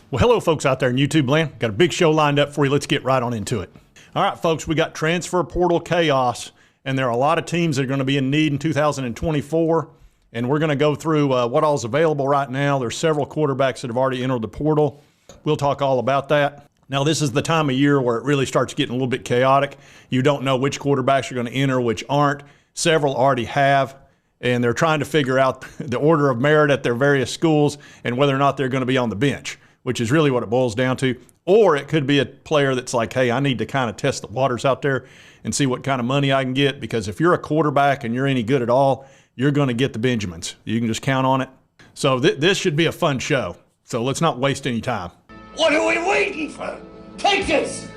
Well, hello, folks out there in YouTube land. Got a big show lined up for you. Let's get right on into it. All right, folks, we got transfer portal chaos, and there are a lot of teams that are going to be in need in 2024, and we're going to go through what all is available right now. There's several quarterbacks that have already entered the portal. We'll talk all about that. Now, this is the time of year where it really starts getting a little bit chaotic. You don't know which quarterbacks are going to enter, which aren't. Several already have, and they're trying to figure out the order of merit at their various schools and whether or not they're going to be on the bench, which is really what it boils down to. Or it could be a player that's like, hey, I need to kind of test the waters out there and see what kind of money I can get, because if you're a quarterback and you're any good at all, you're going to get the Benjamins. You can just count on it. So this should be a fun show. So let's not waste any time. What are we waiting for? Take this!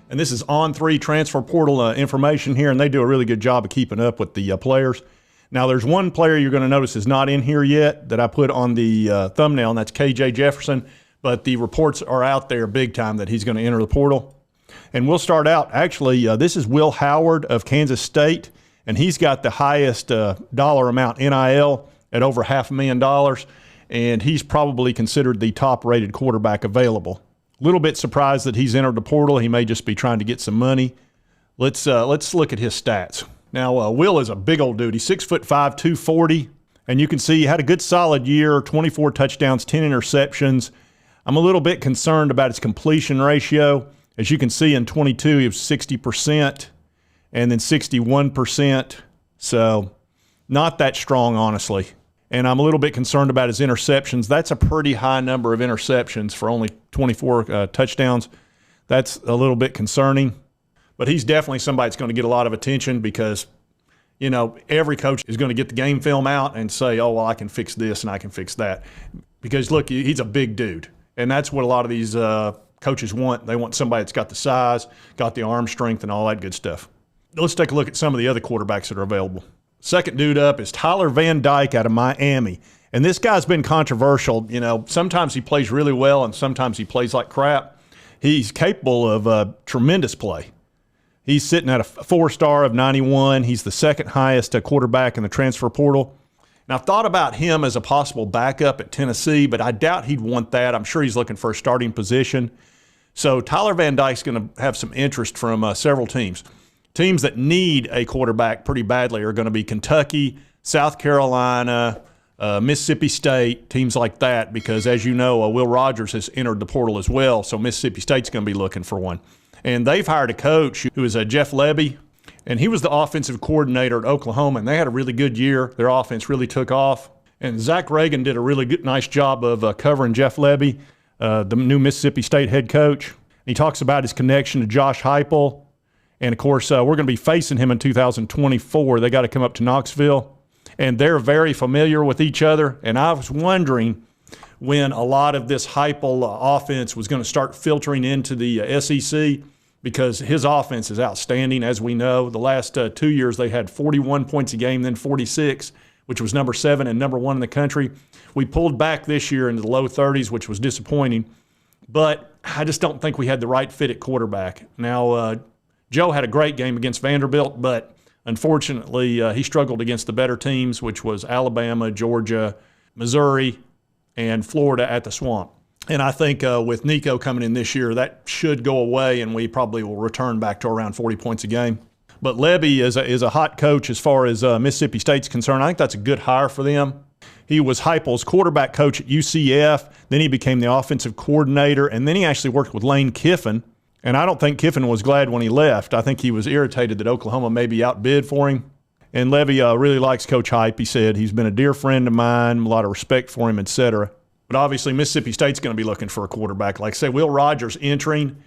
And this is On3 transfer portal information here, and they do a really good job of keeping up with the players. Now, there's one player you're going to notice is not in here yet that I put on the thumbnail, and that's KJ Jefferson. But the reports are out there big time that he's going to enter the portal. And we'll start out, actually, this is Will Howard of Kansas State, and he's got the highest dollar amount NIL at over $500,000, and he's probably considered the top-rated quarterback available. A little bit surprised that he's entered the portal. He may just be trying to get some money. Let's look at his stats. Now, Will is a big old dude. He's 6'5", 240, and you can see he had a good solid year, 24 touchdowns, 10 interceptions. I'm a little bit concerned about his completion ratio. As you can see, in 22, he was 60% and then 61%. So not that strong, honestly. And I'm a little bit concerned about his interceptions. That's a pretty high number of interceptions for only 24 touchdowns. That's a little bit concerning. But he's definitely somebody that's going to get a lot of attention because, you know, every coach is going to get the game film out and say, oh, well, I can fix this and I can fix that. Because, look, he's a big dude. And that's what a lot of these coaches want. They want somebody that's got the size, got the arm strength, and all that good stuff. Let's take a look at some of the other quarterbacks that are available. Second dude up is Tyler Van Dyke out of Miami. And this guy's been controversial. You know, sometimes he plays really well and sometimes he plays like crap. He's capable of tremendous play. He's sitting at a 4-star of 91. He's the second highest quarterback in the transfer portal. Now, I've thought about him as a possible backup at Tennessee, but I doubt he'd want that. I'm sure he's looking for a starting position. So Tyler Van Dyke's going to have some interest from several teams. Teams that need a quarterback pretty badly are going to be Kentucky, South Carolina, Mississippi State, teams like that, because as you know, Will Rogers has entered the portal as well, so Mississippi State's going to be looking for one. And they've hired a coach who is Jeff Lebby, and he was the offensive coordinator at Oklahoma, and they had a really good year. Their offense really took off. And Zach Reagan did a really good, nice job of covering Jeff Lebby, the new Mississippi State head coach. He talks about his connection to Josh Heupel. And, of course, we're going to be facing him in 2024. They got to come up to Knoxville. And they're very familiar with each other. And I was wondering when a lot of this Heupel offense was going to start filtering into the SEC, because his offense is outstanding, as we know. The last 2 years they had 41 points a game, then 46, which was number 7 and number 1 in the country. We pulled back this year into the low 30s, which was disappointing. But I just don't think we had the right fit at quarterback. Now, Joe had a great game against Vanderbilt, but unfortunately he struggled against the better teams, which was Alabama, Georgia, Missouri, and Florida at the Swamp. And I think with Nico coming in this year, that should go away, and we probably will return back to around 40 points a game. But Lebby is a hot coach as far as Mississippi State's concerned. I think that's a good hire for them. He was Heupel's quarterback coach at UCF. Then he became the offensive coordinator, and then he actually worked with Lane Kiffin. And I don't think Kiffin was glad when he left. I think he was irritated that Oklahoma maybe outbid for him. And Lebby really likes Coach Hype. He said he's been a dear friend of mine, a lot of respect for him, etc. But obviously Mississippi State's going to be looking for a quarterback. Like I say, Will Rogers entering.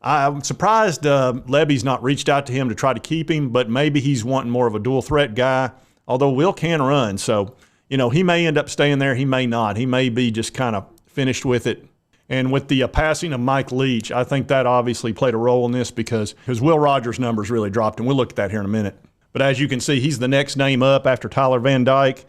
I'm surprised Lebby's not reached out to him to try to keep him, but maybe he's wanting more of a dual threat guy, although Will can run. So, you know, he may end up staying there. He may not. He may be just kind of finished with it. And with the passing of Mike Leach, I think that obviously played a role in this because Will Rogers' numbers really dropped, and we'll look at that here in a minute. But as you can see, he's the next name up after Tyler Van Dyke.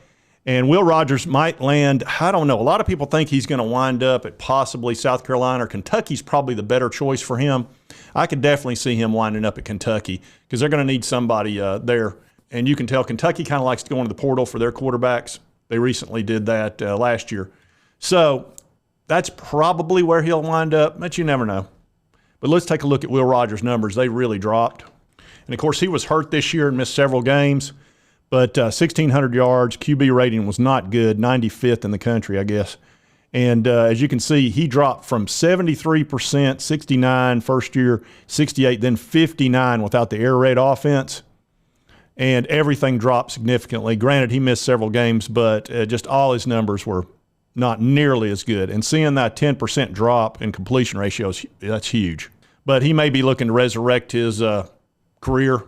And Will Rogers might land, I don't know, a lot of people think he's going to wind up at possibly South Carolina or Kentucky's probably the better choice for him. I could definitely see him winding up at Kentucky because they're going to need somebody there. And you can tell Kentucky kind of likes to go into the portal for their quarterbacks. They recently did that last year. So That's probably where he'll wind up, but you never know. But let's take a look at Will Rogers' numbers. They really dropped. And, of course, he was hurt this year and missed several games. But 1,600 yards, QB rating was not good, 95th in the country, I guess. And as you can see, he dropped from 73%, 69 first year, 68, then 59 without the air raid offense. And everything dropped significantly. Granted, he missed several games, but just all his numbers were not nearly as good. And seeing that 10% drop in completion ratios, that's huge. But he may be looking to resurrect his career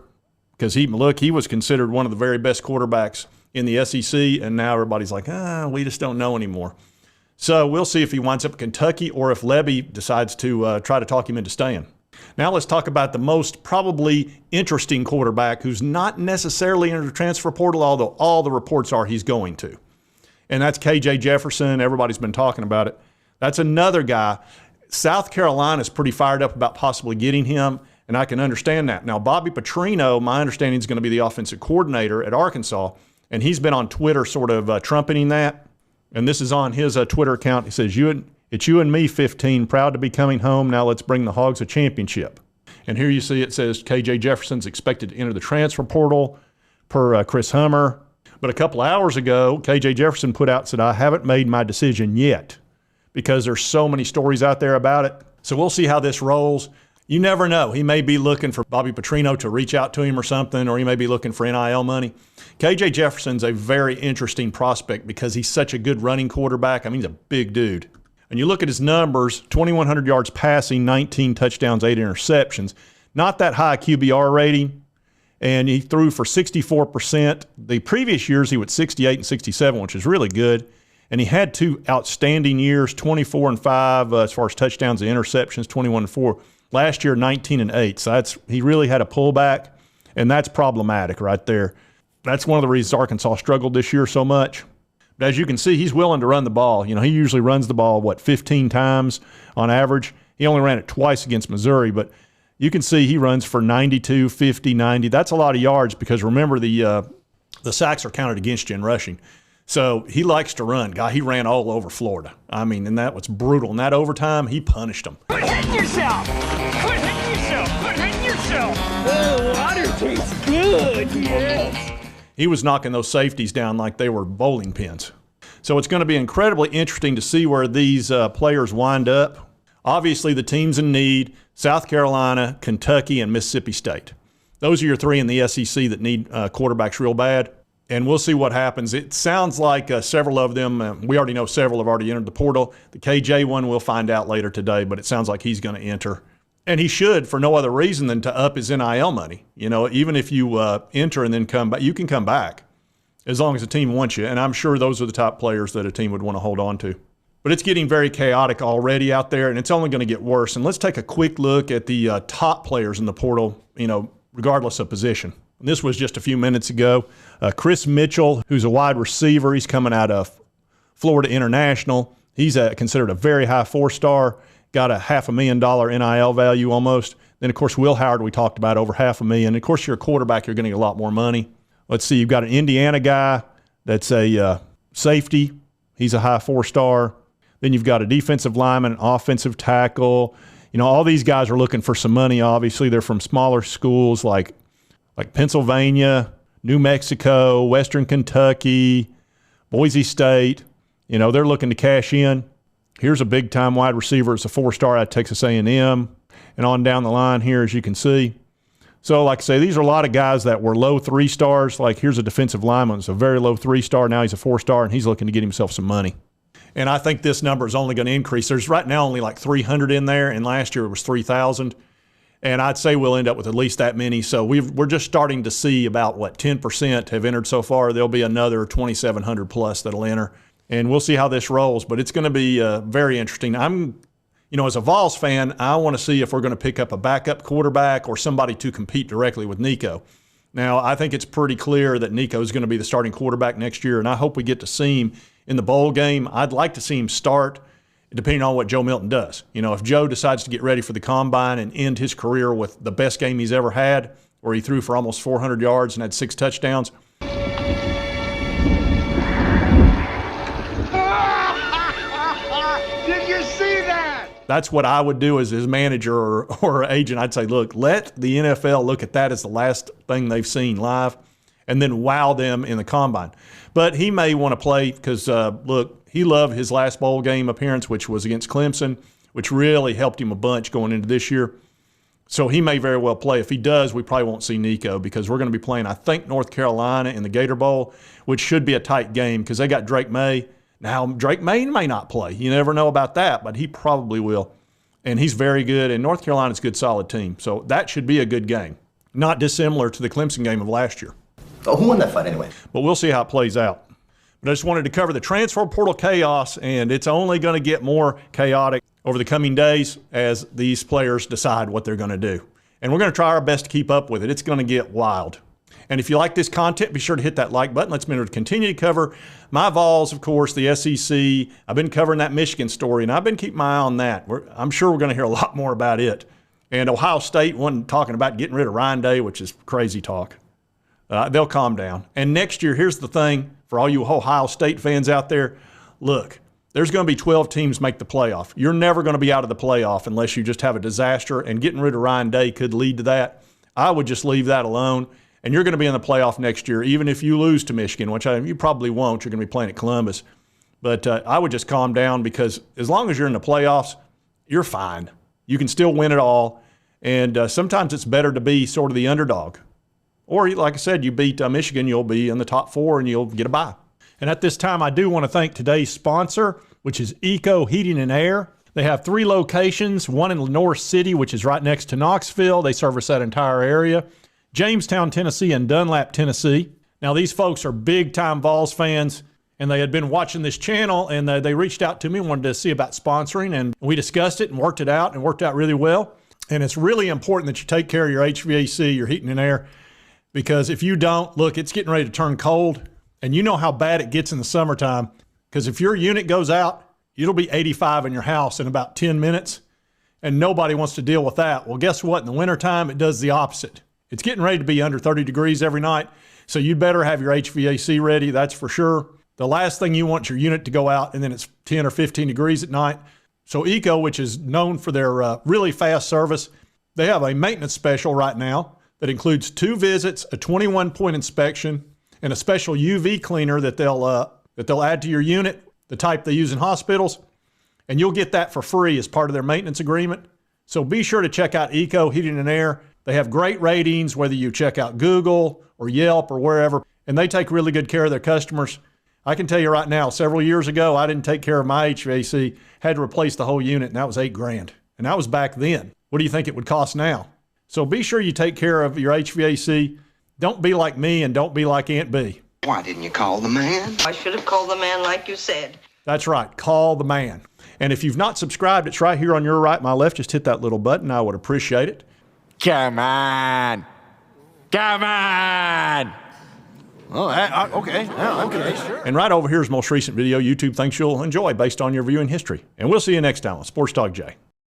because he was considered one of the very best quarterbacks in the SEC, and now everybody's like, we just don't know anymore. So we'll see if he winds up in Kentucky or if Levy decides to try to talk him into staying. Now let's talk about the most probably interesting quarterback who's not necessarily in the transfer portal, although all the reports are he's going to. And that's KJ Jefferson. Everybody's been talking about it. That's another guy. South Carolina's pretty fired up about possibly getting him, and I can understand that. Now, Bobby Petrino, my understanding, is going to be the offensive coordinator at Arkansas, and he's been on Twitter sort of trumpeting that. And this is on his Twitter account. He says, it's you and me, 15, proud to be coming home. Now let's bring the Hogs a championship. And here you see it says KJ Jefferson's expected to enter the transfer portal per Chris Hummer. But a couple hours ago, KJ Jefferson put out and said, I haven't made my decision yet because there's so many stories out there about it. So we'll see how this rolls. You never know. He may be looking for Bobby Petrino to reach out to him or something, or he may be looking for NIL money. KJ Jefferson's a very interesting prospect because he's such a good running quarterback. I mean, he's a big dude. And you look at his numbers, 2,100 yards passing, 19 touchdowns, 8 interceptions. Not that high QBR rating. And he threw for 64%. The previous years, he was 68 and 67, which is really good. And he had 2 outstanding years, 24 and 5 as far as touchdowns and interceptions, 21 and 4. Last year, 19 and 8. So he really had a pullback, and that's problematic right there. That's one of the reasons Arkansas struggled this year so much. But as you can see, he's willing to run the ball. You know, he usually runs the ball, 15 times on average. He only ran it twice against Missouri, but you can see he runs for 92, 50, 90. That's a lot of yards because remember the sacks are counted against you in rushing. So he likes to run. He ran all over Florida. I mean, and that was brutal. In that overtime, he punished them. Quit hitting yourself! Quit hitting yourself! Quit hitting yourself! Oh, water tastes good, yes! He was knocking those safeties down like they were bowling pins. So it's going to be incredibly interesting to see where these players wind up. Obviously, the teams in need, South Carolina, Kentucky, and Mississippi State. Those are your 3 in the SEC that need quarterbacks real bad. And we'll see what happens. It sounds like several of them, we already know several have already entered the portal. The KJ one we'll find out later today, but it sounds like he's going to enter. And he should for no other reason than to up his NIL money. You know, even if you enter and then come back, you can come back as long as the team wants you. And I'm sure those are the top players that a team would want to hold on to. But it's getting very chaotic already out there, and it's only going to get worse. And let's take a quick look at the top players in the portal, you know, regardless of position. And this was just a few minutes ago. Chris Mitchell, who's a wide receiver, he's coming out of Florida International. He's considered a very high 4-star, got a $500,000 NIL value almost. Then, of course, Will Howard, we talked about, over $500,000. Of course, you're a quarterback, you're going to get a lot more money. Let's see, you've got an Indiana guy that's a safety. He's a high 4-star. Then you've got a defensive lineman, an offensive tackle. You know, all these guys are looking for some money, obviously. They're from smaller schools like Pennsylvania, New Mexico, Western Kentucky, Boise State. You know, they're looking to cash in. Here's a big-time wide receiver. It's a 4-star out of Texas A&M. And on down the line here, as you can see. So, like I say, these are a lot of guys that were low 3-stars. Like, here's a defensive lineman. It's a very low 3-star. Now he's a 4-star, and he's looking to get himself some money. And I think this number is only going to increase. There's right now only like 300 in there, and last year it was 3,000. And I'd say we'll end up with at least that many. So we're just starting to see about, 10% have entered so far. There'll be another 2,700 plus that'll enter. And we'll see how this rolls. But it's going to be very interesting. As a Vols fan, I want to see if we're going to pick up a backup quarterback or somebody to compete directly with Nico. Now, I think it's pretty clear that Nico is going to be the starting quarterback next year, and I hope we get to see him in the bowl game. I'd like to see him start, depending on what Joe Milton does. You know, if Joe decides to get ready for the combine and end his career with the best game he's ever had, where he threw for almost 400 yards and had 6 touchdowns. Did you that! That's what I would do as his manager or agent. I'd say, look, let the NFL look at that as the last thing they've seen live and then wow them in the combine. But he may want to play because, look, he loved his last bowl game appearance, which was against Clemson, which really helped him a bunch going into this year. So he may very well play. If he does, we probably won't see Nico because we're going to be playing, I think, North Carolina in the Gator Bowl, which should be a tight game because they got Drake May. Now, Drake may not play. You never know about that, but he probably will. And he's very good, and North Carolina's a good, solid team. So that should be a good game. Not dissimilar to the Clemson game of last year. Oh, who won that fight anyway? But we'll see how it plays out. But I just wanted to cover the transfer portal chaos, and it's only going to get more chaotic over the coming days as these players decide what they're going to do. And we're going to try our best to keep up with it. It's going to get wild. And if you like this content, be sure to hit that like button. Let's continue to cover my Vols, of course, the SEC. I've been covering that Michigan story, and I've been keeping my eye on that. I'm sure we're going to hear a lot more about it. And Ohio State wasn't talking about getting rid of Ryan Day, which is crazy talk. They'll calm down. And next year, here's the thing for all you Ohio State fans out there. Look, there's going to be 12 teams make the playoff. You're never going to be out of the playoff unless you just have a disaster, and getting rid of Ryan Day could lead to that. I would just leave that alone. And you're going to be in the playoff next year, even if you lose to Michigan, which you probably won't. You're going to be playing at Columbus. But I would just calm down because as long as you're in the playoffs, you're fine. You can still win it all. And sometimes it's better to be sort of the underdog. Or, like I said, you beat Michigan, you'll be in the top 4 and you'll get a bye. And at this time, I do want to thank today's sponsor, which is Eco Heating and Air. They have 3 locations, one in North City, which is right next to Knoxville. They service that entire area. Jamestown, Tennessee, and Dunlap, Tennessee. Now, these folks are big-time Vols fans, and they had been watching this channel, and they reached out to me, wanted to see about sponsoring, and we discussed it and worked it out, and worked out really well. And it's really important that you take care of your HVAC, your heating and air, because if you don't, look, it's getting ready to turn cold, and you know how bad it gets in the summertime, because if your unit goes out, it'll be 85 in your house in about 10 minutes, and nobody wants to deal with that. Well, guess what? In the wintertime, it does the opposite. It's getting ready to be under 30 degrees every night, so you'd better have your HVAC ready, that's for sure. The last thing you want is your unit to go out, and then it's 10 or 15 degrees at night. So Eco, which is known for their really fast service, they have a maintenance special right now that includes 2 visits, a 21-point inspection, and a special UV cleaner that they'll add to your unit, the type they use in hospitals, and you'll get that for free as part of their maintenance agreement. So be sure to check out Eco Heating and Air. They have great ratings, whether you check out Google or Yelp or wherever, and they take really good care of their customers. I can tell you right now, several years ago, I didn't take care of my HVAC, had to replace the whole unit, and that was $8,000. And that was back then. What do you think it would cost now? So be sure you take care of your HVAC. Don't be like me and don't be like Aunt B. Why didn't you call the man? I should have called the man like you said. That's right. Call the man. And if you've not subscribed, it's right here on your right, my left. Just hit that little button. I would appreciate it. Come on. Come on. Oh, okay. Oh, okay, sure. And right over here is most recent video YouTube thinks you'll enjoy based on your viewing history. And we'll see you next time on Sports Talk Jay.